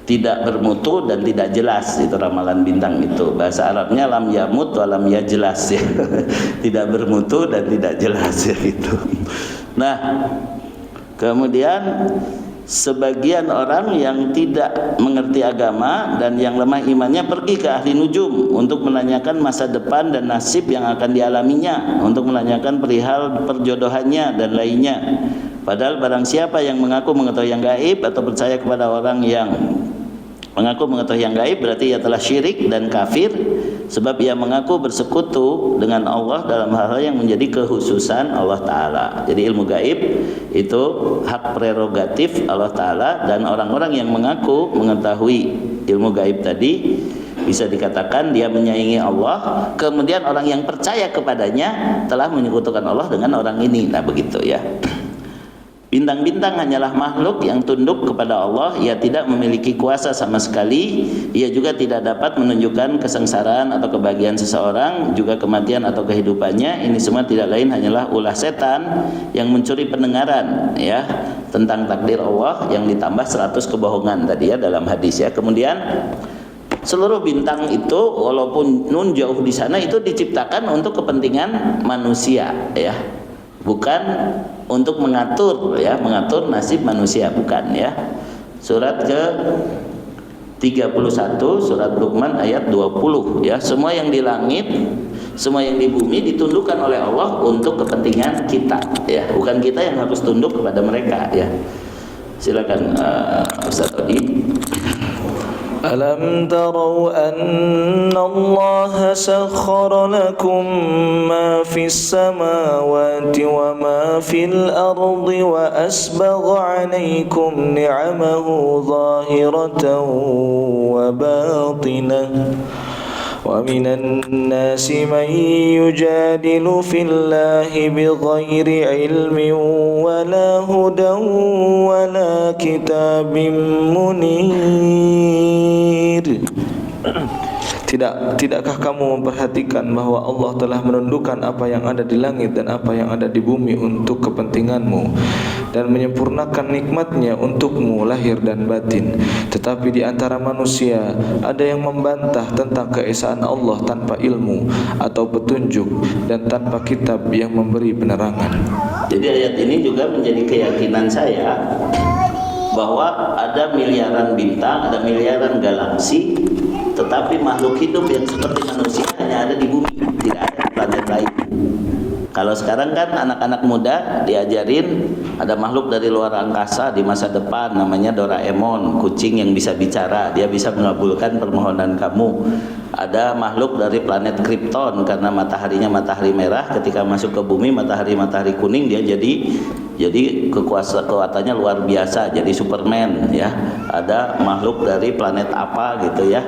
Tidak bermutu dan tidak jelas itu ramalan bintang itu. Bahasa Arabnya lam yamut wa lam yajlas ya. Tidak bermutu dan tidak jelas ya itu. Nah, kemudian sebagian orang yang tidak mengerti agama dan yang lemah imannya pergi ke ahli nujum untuk menanyakan masa depan dan nasib yang akan dialaminya, untuk menanyakan perihal perjodohannya dan lainnya. Padahal barang siapa yang mengaku mengetahui yang gaib atau percaya kepada orang yang mengaku mengetahui yang gaib, berarti ia telah syirik dan kafir, sebab ia mengaku bersekutu dengan Allah dalam hal-hal yang menjadi kekhususan Allah Ta'ala. Jadi ilmu gaib itu hak prerogatif Allah Ta'ala, dan orang-orang yang mengaku mengetahui ilmu gaib tadi bisa dikatakan dia menyaingi Allah. Kemudian orang yang percaya kepadanya telah menyekutukan Allah dengan orang ini. Nah begitu ya. Bintang-bintang hanyalah makhluk yang tunduk kepada Allah. Ia tidak memiliki kuasa sama sekali. Ia juga tidak dapat menunjukkan kesengsaraan atau kebahagiaan seseorang, juga kematian atau kehidupannya. Ini semua tidak lain hanyalah ulah setan yang mencuri pendengaran, ya. tentang takdir Allah yang ditambah 100 kebohongan tadi ya dalam hadis ya. Kemudian seluruh bintang itu walaupun nun jauh di sana itu diciptakan untuk kepentingan manusia ya. Bukan untuk mengatur ya, mengatur nasib manusia, bukan ya. Surat ke 31 surat Luqman ayat 20 ya. Semua yang di langit, semua yang di bumi ditundukkan oleh Allah untuk kepentingan kita ya, bukan kita yang harus tunduk kepada mereka ya. Silakan Ustaz Odi. ألم تروا أن الله سخر لكم ما في السماوات وما في الأرض وأسبغ عليكم نعمه ظاهرة وباطنة ومن الناس من يجادل في الله بغير علم ولا هدى ولا كتاب منير. Tidakkah kamu memperhatikan bahwa Allah telah menundukkan apa yang ada di langit dan apa yang ada di bumi untuk kepentinganmu dan menyempurnakan nikmatnya untukmu lahir dan batin. Tetapi di antara manusia ada yang membantah tentang keesaan Allah tanpa ilmu atau petunjuk dan tanpa kitab yang memberi penerangan. Jadi ayat ini juga menjadi keyakinan saya bahwa ada miliaran bintang, ada miliaran galaksi, tetapi makhluk hidup yang seperti manusia hanya ada di bumi, tidak ada di planet lain. Kalau sekarang kan anak-anak muda diajarin ada makhluk dari luar angkasa di masa depan namanya Doraemon, kucing yang bisa bicara, dia bisa mengabulkan permohonan kamu. Ada makhluk dari planet Krypton karena mataharinya matahari merah, ketika masuk ke bumi matahari kuning, dia jadi kekuatannya luar biasa, jadi Superman ya. Ada makhluk dari planet apa gitu ya,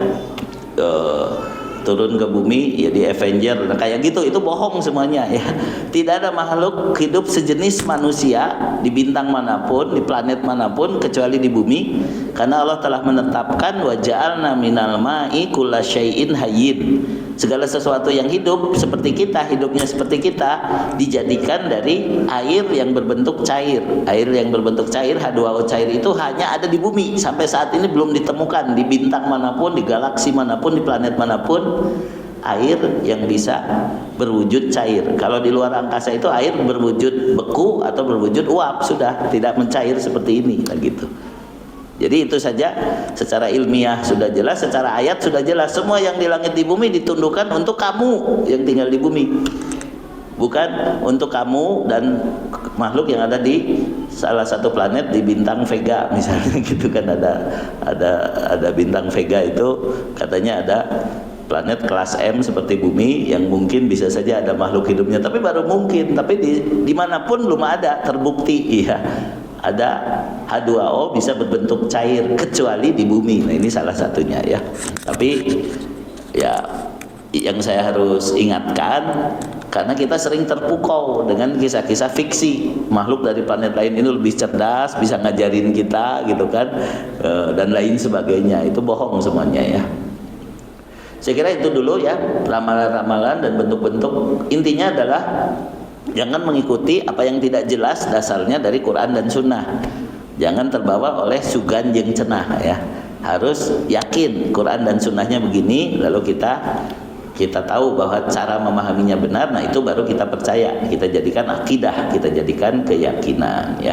turun ke bumi ya di Avenger, nah, kayak gitu. Itu bohong semuanya ya. Tidak ada makhluk hidup sejenis manusia di bintang manapun, di planet manapun kecuali di bumi, karena Allah telah menetapkan wa ja'alna minal ma'i kullasyai'in hayyin. Segala sesuatu yang hidup seperti kita, hidupnya seperti kita, dijadikan dari air yang berbentuk cair. Air yang berbentuk cair, H2O cair itu hanya ada di bumi. Sampai saat ini belum ditemukan di bintang manapun, di galaksi manapun, di planet manapun air yang bisa berwujud cair. Kalau di luar angkasa itu air berwujud beku atau berwujud uap, sudah tidak mencair seperti ini gitu. Jadi itu saja secara ilmiah sudah jelas, secara ayat sudah jelas. Semua yang di langit di bumi ditundukkan untuk kamu yang tinggal di bumi, bukan untuk kamu dan makhluk yang ada di salah satu planet di bintang Vega misalnya gitu kan. Ada bintang Vega itu katanya ada planet kelas M seperti bumi yang mungkin bisa saja ada makhluk hidupnya, tapi baru mungkin. Tapi dimanapun belum ada terbukti ya ada H2O bisa berbentuk cair kecuali di bumi. Nah ini salah satunya ya. Tapi ya yang saya harus ingatkan, karena kita sering terpukau dengan kisah-kisah fiksi, makhluk dari planet lain ini lebih cerdas, bisa ngajarin kita gitu kan, dan lain sebagainya. Itu bohong semuanya ya. Saya kira itu dulu ya, ramalan-ramalan dan bentuk-bentuk. Intinya adalah jangan mengikuti apa yang tidak jelas dasarnya dari Quran dan Sunnah. Jangan terbawa oleh sugan jeung cenah ya. Harus yakin Quran dan Sunnahnya begini, lalu kita tahu bahwa cara memahaminya benar. Nah itu baru kita percaya, kita jadikan akidah, kita jadikan keyakinan ya.